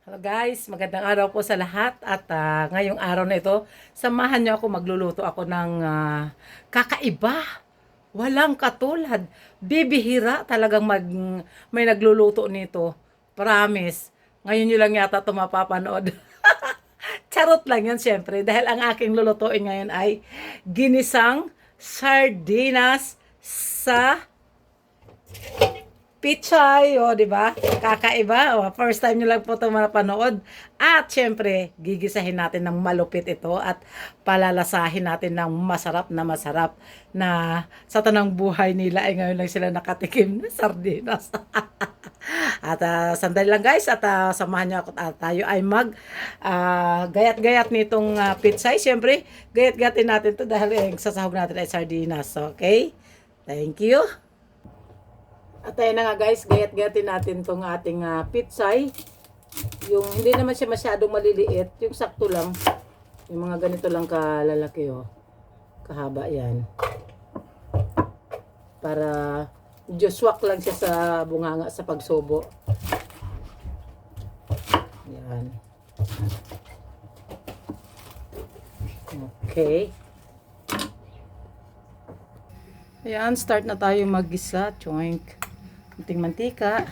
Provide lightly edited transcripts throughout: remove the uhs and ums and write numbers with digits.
Hello guys, magandang araw po sa lahat at ngayong araw na ito, samahan niyo ako magluluto ako ng kakaiba. Walang katulad. Bibihira talagang may nagluluto nito. Promise. Ngayon niyo lang yata ito mapapanood. Charot lang yan syempre dahil ang aking lulutuin ngayon ay ginisang sardinas sa Pichay, o, di ba? Kakaiba, o, first time nyo lang po ito mapanood. At syempre, gigisahin natin ng malupit ito at palalasahin natin ng masarap na sa tanang buhay nila ay ngayon lang sila nakatikim ng sardinas. At sandali lang guys at samahan nyo ako at tayo ay gayat-gayat nitong pitsay. Syempre, gayat-gayatin natin to dahil sasahog natin ay sardinas. Okay? Thank you. At ayun na nga guys, gayat-gayatin natin tong ating pitsay. Yung hindi naman siya masyadong maliliit, yung sakto lang. Yung mga ganito lang kalalaki oh. Kahaba yan. Para medyo swak lang siya sa bunganga sa pagsubo. Yan. Okay. Ayan, start na tayo mag-gisa. Choink. Kunting mantika.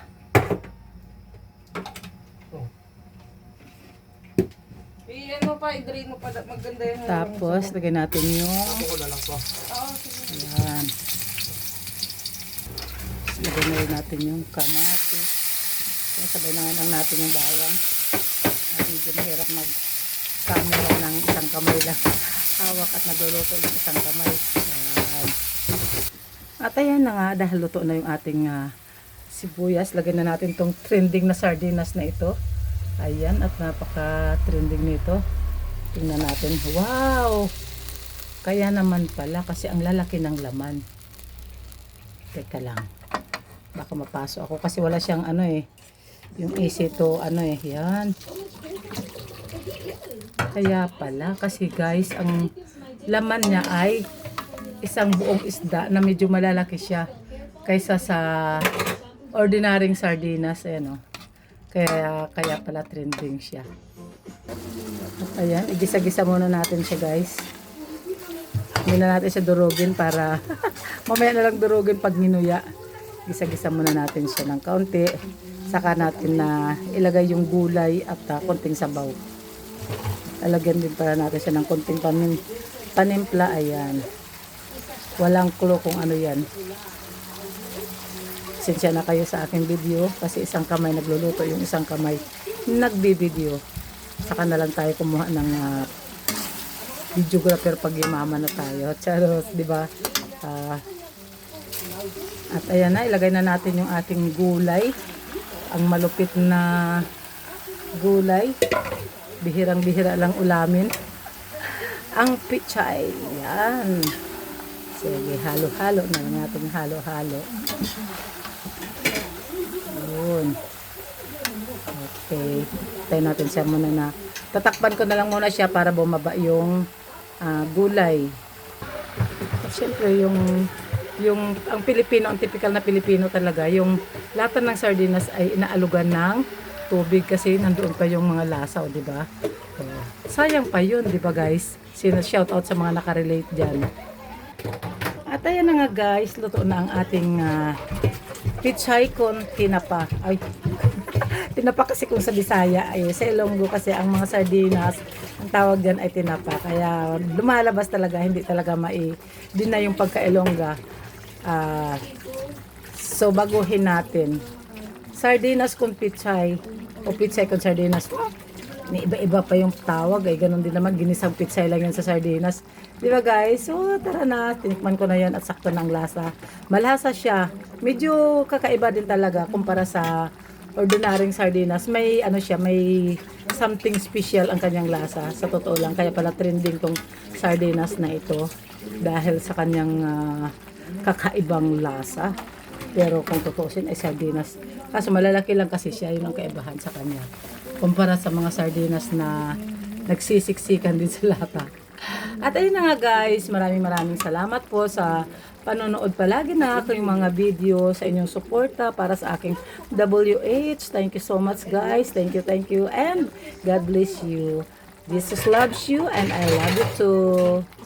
I-ano pa, i-drain mo pa, maganda yung... Tapos, lagay natin yung... Ayan. Lagay na rin natin yung kamatis. Sabay na lang natin yung bawang. At medyo mahirap mag-camera ng isang kamay lang. Hawak at nagluluto ng isang kamay. Ayan. At ayan na nga, dahil luto na yung ating sibuyas. Lagyan na natin tong trending na sardinas na ito. Ayan, at napaka-trending nito. Tingnan natin. Wow! Kaya naman pala, kasi ang lalaki ng laman. Teka lang. Baka mapasok ako kasi wala siyang yung easy to yan. Kaya pala, kasi guys, ang laman niya ay isang buong isda na medyo malalaki siya kaysa sa ordinaryong sardinas. Ayan, kaya pala trending siya. At ayan, igisa-gisa muna natin siya guys. Hindi na natin siya durugin para mamaya na lang durugin pag minuya. Gisa-gisa muna natin siya ng kaunti. Saka natin na ilagay yung gulay at konting sabaw. Lalagyan din para natin siya ng konting panimpla. Ayan. Walang clue kung ano yan. Pasensya na kayo sa aking video kasi isang kamay nagluluto, yung isang kamay nagbibideo. Saka na lang tayo kumuha ng videographer pag yumaman na tayo. Charot, di ba? At ayan na, ilagay na natin yung ating gulay. Ang malupit na gulay. Bihirang-bihira lang ulamin. Ang pichay. Yan. Sige, halo-halo na lang natin, halo-halo. Yun. Okay. Tayo natin siya muna na. Tatakpan ko na lang muna siya para bumaba yung gulay. At syempre ang Pilipino, ang typical na Pilipino talaga, yung lata ng sardinas ay inaalugan ng tubig kasi nandoon pa yung mga lasaw, di ba? Sayang pa yun, di ba guys? Shout out sa mga nakarelate dyan. At ayan na nga guys, luto na ang ating pichay con tinapa. Ay, tinapa kasi kung sa Bisaya, ay sa Ilonggo kasi ang mga sardinas, ang tawag dyan ay tinapa. Kaya lumalabas talaga, hindi talaga din na yung pagka-Ilongga. So baguhin natin. Sardinas con pichay o pichay con sardinas. May iba-iba pa yung tawag ay ganun din naman, ginisang pitsay lang yan sa sardinas, di ba guys? So tara na, tinikman ko na yan at sakto ng lasa, malasa siya, medyo kakaiba din talaga kumpara sa ordinaryong sardinas. May may something special ang kanyang lasa, sa totoo lang, kaya pala trending tong sardinas na ito dahil sa kanyang kakaibang lasa. Pero kung tutusin ay sardinas, kaso malalaki lang kasi siya, yun ang kaibahan sa kanya kumpara sa mga sardinas na nagsisiksikan din sa lata. At ayun na nga guys, maraming salamat po sa panonood palagi na aking mga video, sa inyong suporta para sa aking WH. Thank you so much guys. Thank you. And God bless you. Jesus loves you and I love you too.